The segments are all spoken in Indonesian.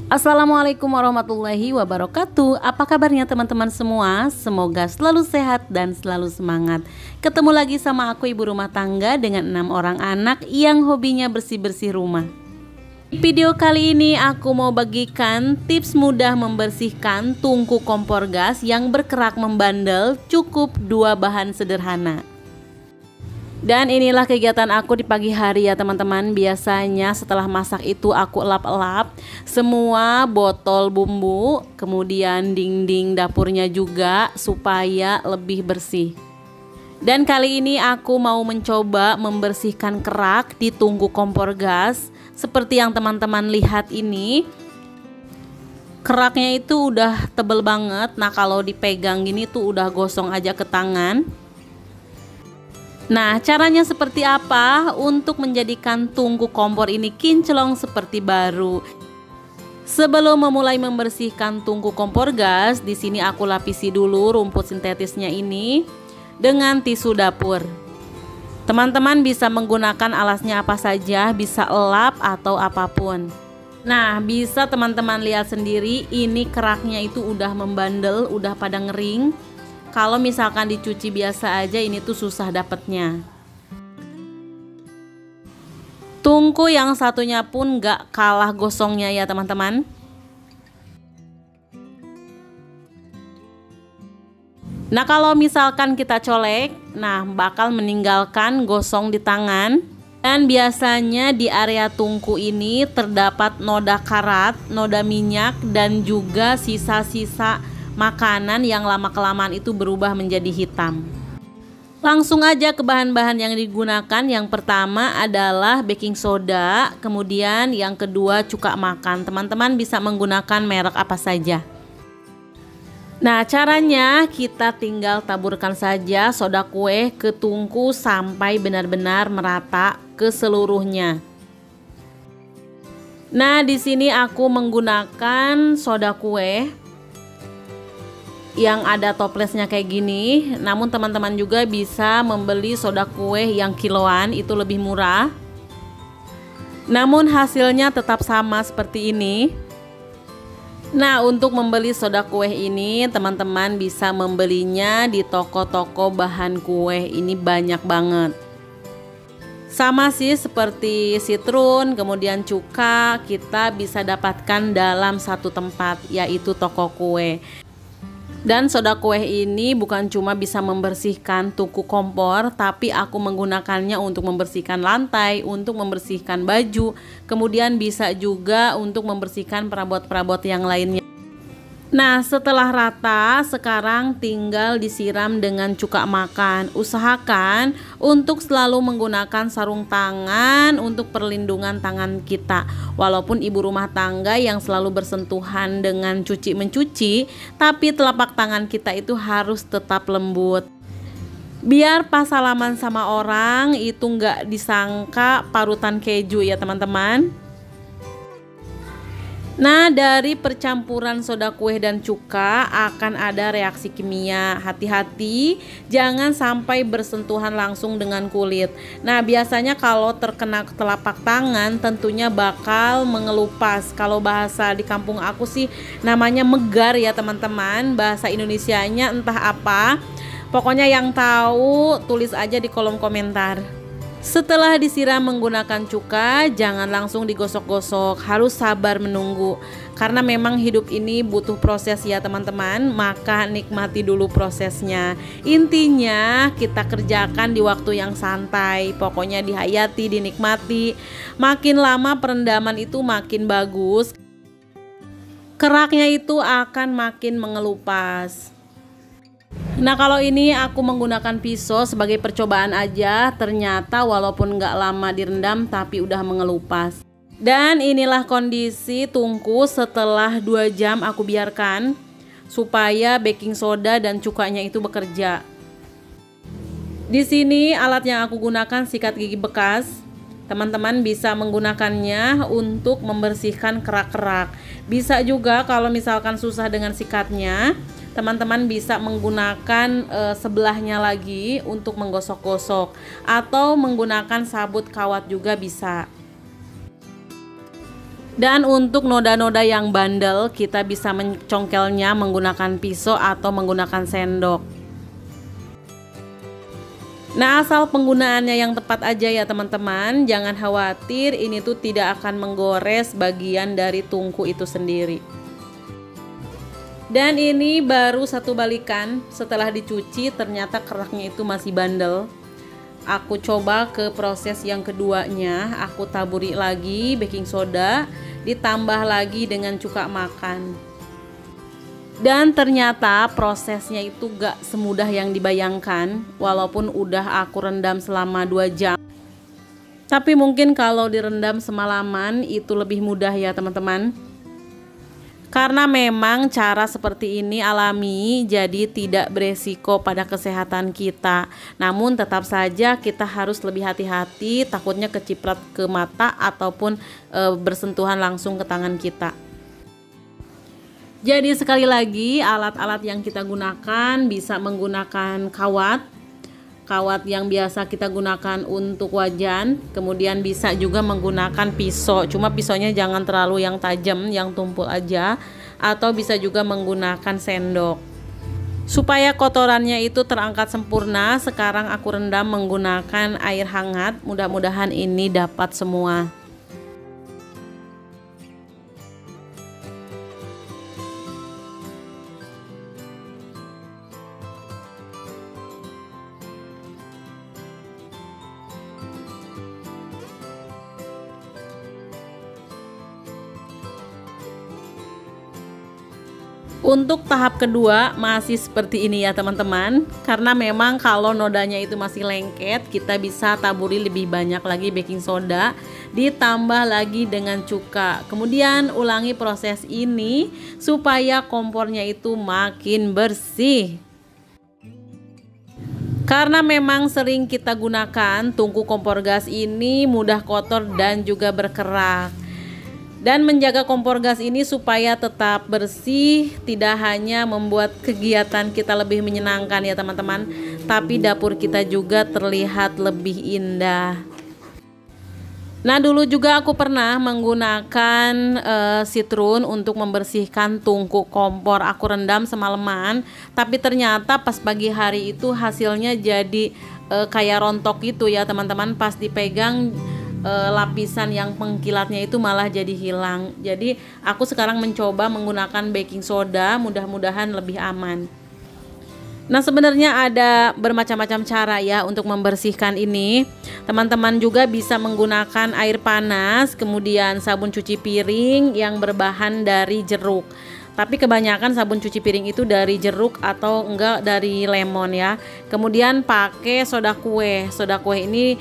Assalamualaikum warahmatullahi wabarakatuh. Apa kabarnya teman-teman semua? Semoga selalu sehat dan selalu semangat. Ketemu lagi sama aku, ibu rumah tangga dengan 6 orang anak yang hobinya bersih-bersih rumah. Video kali ini aku mau bagikan tips mudah membersihkan tungku kompor gas yang berkerak membandel. Cukup 2 bahan sederhana. Dan inilah kegiatan aku di pagi hari ya teman-teman. Biasanya setelah masak itu aku elap-elap semua botol bumbu, kemudian dinding dapurnya juga supaya lebih bersih. Dan kali ini aku mau mencoba membersihkan kerak di tungku kompor gas. Seperti yang teman-teman lihat ini, keraknya itu udah tebel banget. Nah kalau dipegang gini tuh udah gosong aja ke tangan. Nah, caranya seperti apa untuk menjadikan tungku kompor ini kinclong seperti baru? Sebelum memulai membersihkan tungku kompor gas, di sini aku lapisi dulu rumput sintetisnya ini dengan tisu dapur. Teman-teman bisa menggunakan alasnya apa saja, bisa elap atau apapun. Nah, bisa teman-teman lihat sendiri, ini keraknya itu udah membandel, udah pada ngering. Kalau misalkan dicuci biasa aja ini tuh susah dapetnya. Tungku yang satunya pun gak kalah gosongnya ya teman-teman. Nah kalau misalkan kita colek, nah bakal meninggalkan gosong di tangan. Dan biasanya di area tungku ini terdapat noda karat, noda minyak, dan juga sisa-sisa makanan yang lama-kelamaan itu berubah menjadi hitam. Langsung aja ke bahan-bahan yang digunakan. Yang pertama adalah baking soda, kemudian yang kedua cuka makan. Teman-teman bisa menggunakan merek apa saja. Nah caranya kita tinggal taburkan saja soda kue ke tungku sampai benar-benar merata ke seluruhnya. Nah di sini aku menggunakan soda kue yang ada toplesnya kayak gini. Namun teman-teman juga bisa membeli soda kue yang kiloan, itu lebih murah. Namun hasilnya tetap sama seperti ini. Nah untuk membeli soda kue ini teman-teman bisa membelinya di toko-toko bahan kue. Ini banyak banget. Sama sih seperti sitrun, kemudian cuka, kita bisa dapatkan dalam satu tempat, yaitu toko kue. Dan soda kue ini bukan cuma bisa membersihkan tungku kompor, tapi aku menggunakannya untuk membersihkan lantai, untuk membersihkan baju, kemudian bisa juga untuk membersihkan perabot-perabot yang lainnya. Nah setelah rata, sekarang tinggal disiram dengan cuka makan. Usahakan untuk selalu menggunakan sarung tangan untuk perlindungan tangan kita. Walaupun ibu rumah tangga yang selalu bersentuhan dengan cuci-mencuci, tapi telapak tangan kita itu harus tetap lembut. Biar pas salaman sama orang itu nggak disangka parutan keju ya teman-teman. Nah dari percampuran soda kue dan cuka akan ada reaksi kimia. Hati-hati jangan sampai bersentuhan langsung dengan kulit. Nah biasanya kalau terkena telapak tangan tentunya bakal mengelupas. Kalau bahasa di kampung aku sih namanya megar ya teman-teman. Bahasa Indonesianya entah apa. Pokoknya yang tahu tulis aja di kolom komentar. Setelah disiram menggunakan cuka, jangan langsung digosok-gosok, harus sabar menunggu. Karena memang hidup ini butuh proses ya teman-teman, maka nikmati dulu prosesnya. Intinya kita kerjakan di waktu yang santai, pokoknya dihayati, dinikmati. Makin lama perendaman itu makin bagus, keraknya itu akan makin mengelupas. Nah kalau ini aku menggunakan pisau sebagai percobaan aja. Ternyata walaupun nggak lama direndam tapi udah mengelupas. Dan inilah kondisi tungku setelah 2 jam aku biarkan supaya baking soda dan cukanya itu bekerja. Di sini alat yang aku gunakan sikat gigi bekas. Teman-teman bisa menggunakannya untuk membersihkan kerak-kerak. Bisa juga kalau misalkan susah dengan sikatnya, teman-teman bisa menggunakan sebelahnya lagi untuk menggosok-gosok, atau menggunakan sabut kawat juga bisa. Dan untuk noda-noda yang bandel, kita bisa mencongkelnya menggunakan pisau atau menggunakan sendok. Nah, asal penggunaannya yang tepat aja ya teman-teman. Jangan khawatir, ini tuh tidak akan menggores bagian dari tungku itu sendiri. Dan ini baru satu balikan, setelah dicuci ternyata keraknya itu masih bandel. Aku coba ke proses yang keduanya, aku taburi lagi baking soda, ditambah lagi dengan cuka makan. Dan ternyata prosesnya itu gak semudah yang dibayangkan, walaupun udah aku rendam selama 2 jam. Tapi mungkin kalau direndam semalaman itu lebih mudah ya teman-teman. Karena memang cara seperti ini alami, jadi tidak beresiko pada kesehatan kita. Namun tetap saja kita harus lebih hati-hati, takutnya keciprat ke mata ataupun bersentuhan langsung ke tangan kita. Jadi sekali lagi, alat-alat yang kita gunakan bisa menggunakan kawat yang biasa kita gunakan untuk wajan, kemudian bisa juga menggunakan pisau, cuma pisaunya jangan terlalu yang tajam, yang tumpul aja, atau bisa juga menggunakan sendok. Supaya kotorannya itu terangkat sempurna, sekarang aku rendam menggunakan air hangat, mudah-mudahan ini dapat semua. Untuk tahap kedua masih seperti ini ya teman-teman. Karena memang kalau nodanya itu masih lengket, kita bisa taburi lebih banyak lagi baking soda, ditambah lagi dengan cuka. Kemudian ulangi proses ini supaya kompornya itu makin bersih. Karena memang sering kita gunakan, tungku kompor gas ini mudah kotor dan juga berkerak. Dan menjaga kompor gas ini supaya tetap bersih tidak hanya membuat kegiatan kita lebih menyenangkan ya teman-teman, tapi dapur kita juga terlihat lebih indah. Nah, dulu juga aku pernah menggunakan sitrun untuk membersihkan tungku kompor. Aku rendam semalaman, tapi ternyata pas pagi hari itu hasilnya jadi kayak rontok gitu ya teman-teman. Pas dipegang lapisan yang pengkilatnya itu malah jadi hilang. Jadi aku sekarang mencoba menggunakan baking soda, mudah-mudahan lebih aman. Nah, sebenarnya ada bermacam-macam cara ya untuk membersihkan ini. Teman-teman juga bisa menggunakan air panas, kemudian sabun cuci piring yang berbahan dari jeruk. Tapi kebanyakan sabun cuci piring itu dari jeruk atau enggak dari lemon ya. Kemudian pakai soda kue. Soda kue ini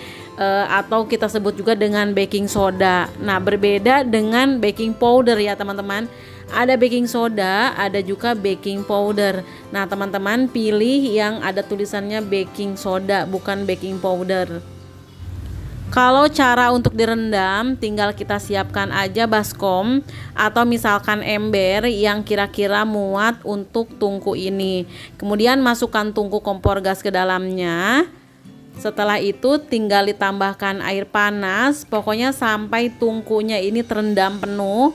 atau kita sebut juga dengan baking soda. Nah, berbeda dengan baking powder ya teman-teman. Ada baking soda, ada juga baking powder. Nah, teman-teman pilih yang ada tulisannya baking soda, bukan baking powder. Kalau cara untuk direndam, tinggal kita siapkan aja baskom atau misalkan ember yang kira-kira muat untuk tungku ini. Kemudian masukkan tungku kompor gas ke dalamnya. Setelah itu tinggal ditambahkan air panas, pokoknya sampai tungkunya ini terendam penuh.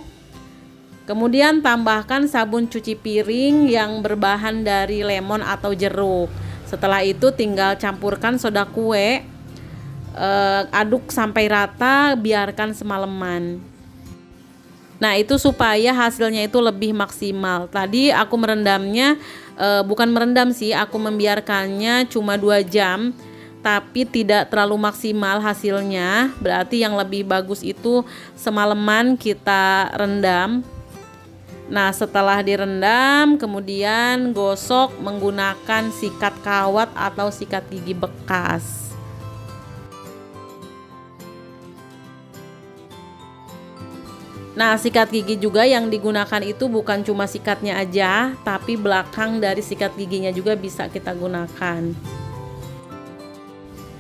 Kemudian tambahkan sabun cuci piring yang berbahan dari lemon atau jeruk. Setelah itu tinggal campurkan soda kue, aduk sampai rata, biarkan semalaman. Nah, itu supaya hasilnya itu lebih maksimal. Tadi aku merendamnya bukan merendam sih, aku membiarkannya cuma 2 jam, tapi tidak terlalu maksimal hasilnya. Berarti yang lebih bagus itu semalaman kita rendam. Nah, setelah direndam kemudian gosok menggunakan sikat kawat atau sikat gigi bekas. Nah, sikat gigi juga yang digunakan itu bukan cuma sikatnya aja, tapi belakang dari sikat giginya juga bisa kita gunakan.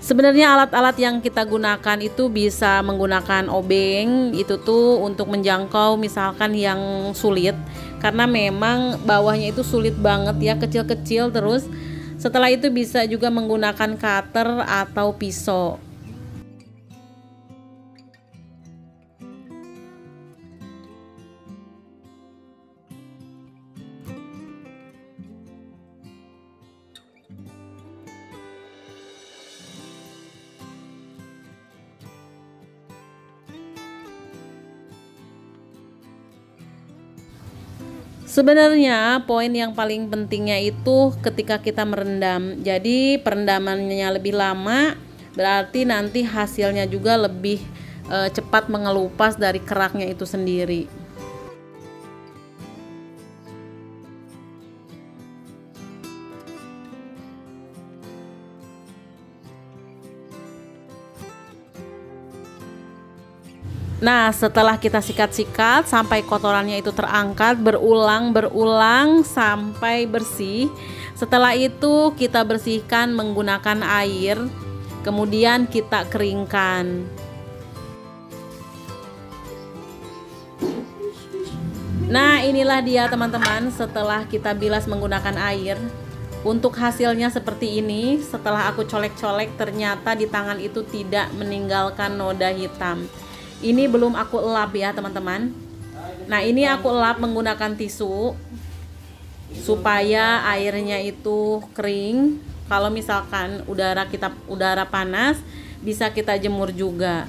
Sebenarnya alat-alat yang kita gunakan itu bisa menggunakan obeng, itu tuh untuk menjangkau misalkan yang sulit, karena memang bawahnya itu sulit banget ya, kecil-kecil terus. Setelah itu bisa juga menggunakan cutter atau pisau. Sebenarnya poin yang paling pentingnya itu ketika kita merendam. Jadi perendamannya lebih lama, berarti nanti hasilnya juga lebih cepat mengelupas dari keraknya itu sendiri. Nah, setelah kita sikat-sikat sampai kotorannya itu terangkat, berulang sampai bersih. Setelah itu kita bersihkan menggunakan air, kemudian kita keringkan. Nah, inilah dia teman-teman setelah kita bilas menggunakan air. Untuk hasilnya seperti ini. Setelah aku colek-colek, ternyata di tangan itu tidak meninggalkan noda hitam. Ini belum aku elap ya teman-teman. Nah, ini aku elap menggunakan tisu supaya airnya itu kering. Kalau misalkan udara panas, bisa kita jemur juga.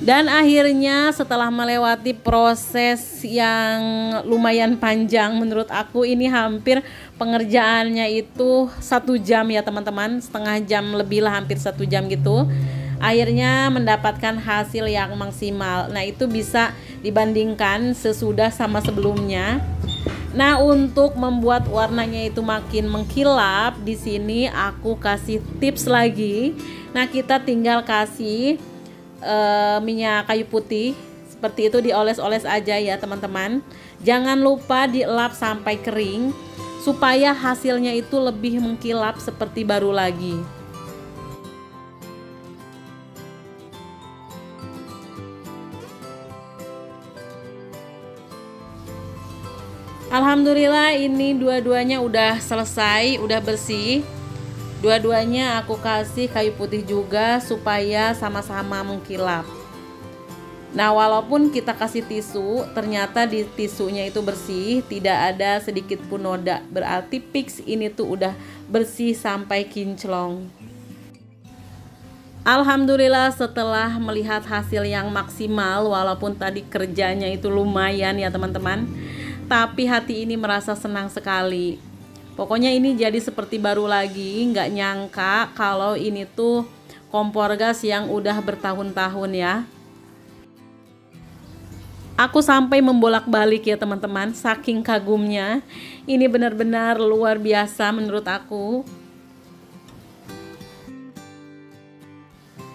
Dan akhirnya setelah melewati proses yang lumayan panjang, menurut aku ini hampir pengerjaannya itu 1 jam ya teman-teman, setengah jam lebih lah, hampir 1 jam gitu. Akhirnya mendapatkan hasil yang maksimal. Nah, itu bisa dibandingkan sesudah sama sebelumnya. Nah, untuk membuat warnanya itu makin mengkilap, di sini aku kasih tips lagi. Nah, kita tinggal kasih minyak kayu putih seperti itu, dioles-oles aja ya teman-teman. Jangan lupa dielap sampai kering supaya hasilnya itu lebih mengkilap seperti baru lagi. Alhamdulillah ini dua-duanya udah selesai, udah bersih. Dua-duanya aku kasih kayu putih juga supaya sama-sama mengkilap. Nah, walaupun kita kasih tisu, ternyata di tisunya itu bersih, tidak ada sedikit pun noda. Berarti fix ini tuh udah bersih sampai kinclong. Alhamdulillah setelah melihat hasil yang maksimal, walaupun tadi kerjanya itu lumayan ya teman-teman, tapi hati ini merasa senang sekali. Pokoknya ini jadi seperti baru lagi, nggak nyangka kalau ini tuh kompor gas yang udah bertahun-tahun ya. Aku sampai membolak-balik ya teman-teman, saking kagumnya. Ini benar-benar luar biasa menurut aku.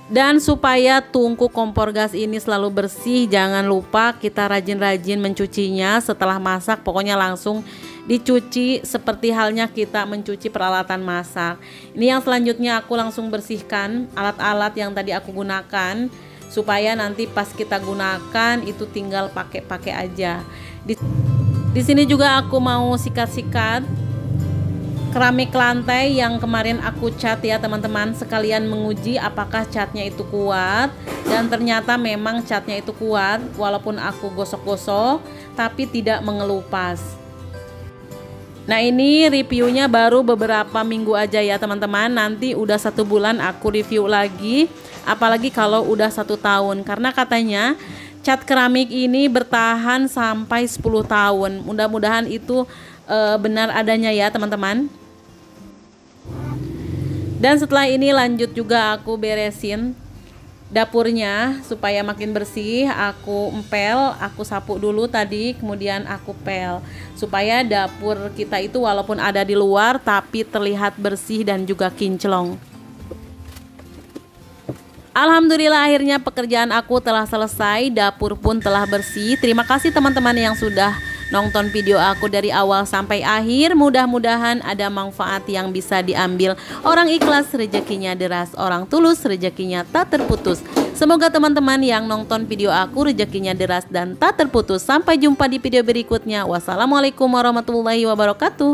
Dan supaya tungku kompor gas ini selalu bersih, jangan lupa kita rajin-rajin mencucinya setelah masak. Pokoknya langsung dicuci seperti halnya kita mencuci peralatan masak. Ini yang selanjutnya aku langsung bersihkan alat-alat yang tadi aku gunakan, supaya nanti pas kita gunakan itu tinggal pakai aja. Di sini juga aku mau sikat-sikat keramik lantai yang kemarin aku cat ya teman-teman, sekalian menguji apakah catnya itu kuat. Dan ternyata memang catnya itu kuat, walaupun aku gosok-gosok tapi tidak mengelupas. Nah, ini reviewnya baru beberapa minggu aja ya teman-teman. Nanti udah 1 bulan aku review lagi, apalagi kalau udah 1 tahun, karena katanya cat keramik ini bertahan sampai 10 tahun. Mudah-mudahan itu benar adanya ya teman-teman. Dan setelah ini lanjut juga aku beresin dapurnya supaya makin bersih. Aku empel, aku sapu dulu tadi, kemudian aku pel, supaya dapur kita itu walaupun ada di luar tapi terlihat bersih dan juga kinclong. Alhamdulillah akhirnya pekerjaan aku telah selesai, dapur pun telah bersih. Terima kasih teman-teman yang sudah nonton video aku dari awal sampai akhir. Mudah-mudahan ada manfaat yang bisa diambil. Orang ikhlas rezekinya deras, orang tulus rezekinya tak terputus. Semoga teman-teman yang nonton video aku rezekinya deras dan tak terputus. Sampai jumpa di video berikutnya. Wassalamualaikum warahmatullahi wabarakatuh.